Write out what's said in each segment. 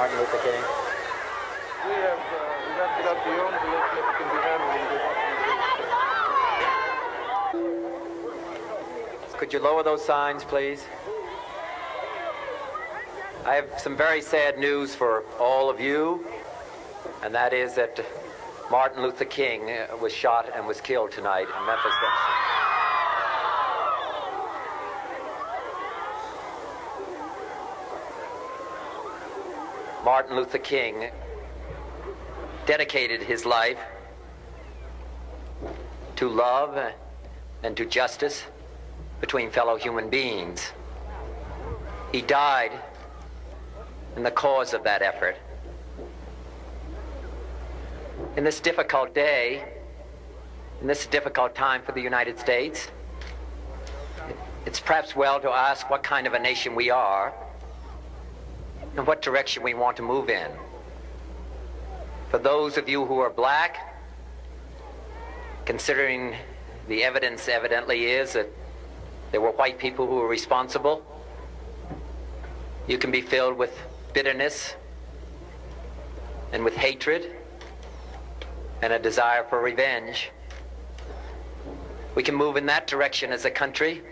Martin Luther King? We have left it up to your own volition if it can be handled. Could you lower those signs, please? I have some very sad news for all of you, and that is that Martin Luther King was shot and was killed tonight in Memphis. Martin Luther King dedicated his life to love and to justice between fellow human beings. He died in the cause of that effort. In this difficult day, in this difficult time for the United States, it's perhaps well to ask what kind of a nation we are and what direction we want to move in. For those of you who are black, considering the evidence evidently is that there were white people who were responsible, you can be filled with bitterness and with hatred and a desire for revenge. We can move in that direction as a country,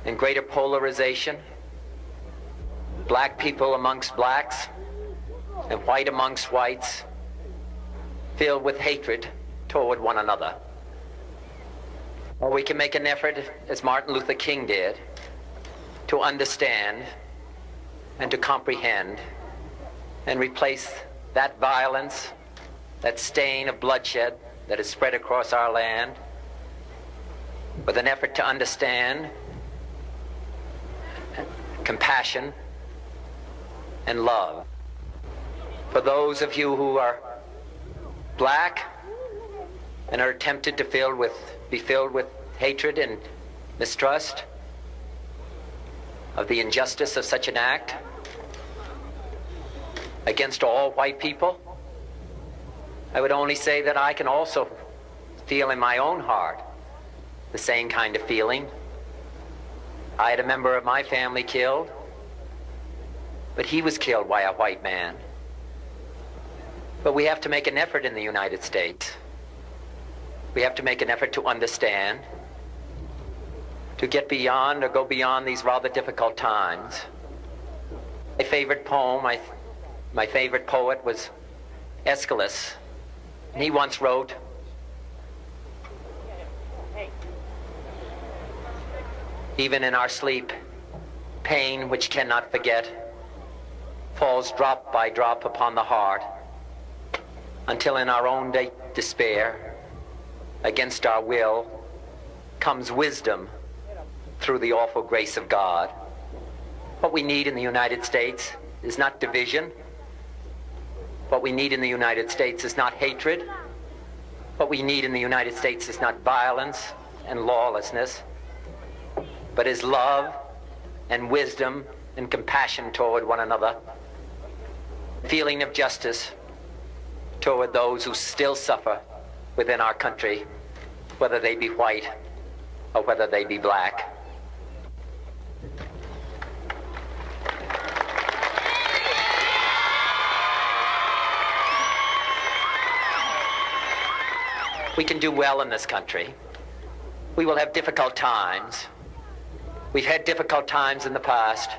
in greater polarization, black people amongst blacks and white amongst whites, filled with hatred toward one another. Or we can make an effort, as Martin Luther King did, to understand and to comprehend and replace that violence, that stain of bloodshed that is spread across our land, with an effort to understand compassion and love. For those of you who are black and are tempted to be filled with hatred and mistrust of the injustice of such an act against all white people, I would only say that I can also feel in my own heart the same kind of feeling. I had a member of my family killed, but he was killed by a white man. But we have to make an effort in the United States. We have to make an effort to understand, to get beyond or go beyond these rather difficult times. My favorite poem, my favorite poet was Aeschylus. And he once wrote, "Even in our sleep, pain which cannot forget falls drop by drop upon the heart, until in our own despair, against our will, comes wisdom through the awful grace of God." What we need in the United States is not division. What we need in the United States is not hatred. What we need in the United States is not violence and lawlessness, but is love and wisdom and compassion toward one another, feeling of justice toward those who still suffer within our country, whether they be white or whether they be black. We can do well in this country. We will have difficult times. We've had difficult times in the past,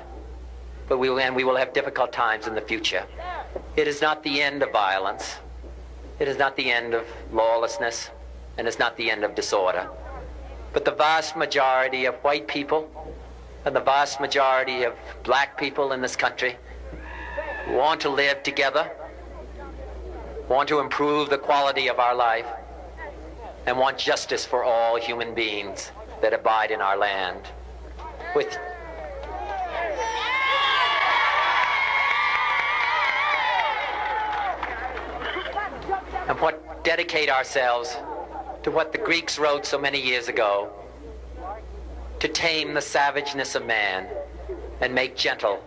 but we will have difficult times in the future. It is not the end of violence. It is not the end of lawlessness, and it's not the end of disorder. But the vast majority of white people and the vast majority of black people in this country want to live together, want to improve the quality of our life, and want justice for all human beings that abide in our land. And what dedicate ourselves to what the Greeks wrote so many years ago, to tame the savageness of man and make gentle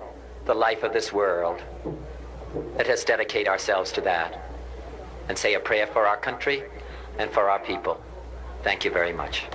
the life of this world. Let us dedicate ourselves to that and say a prayer for our country and for our people. Thank you very much.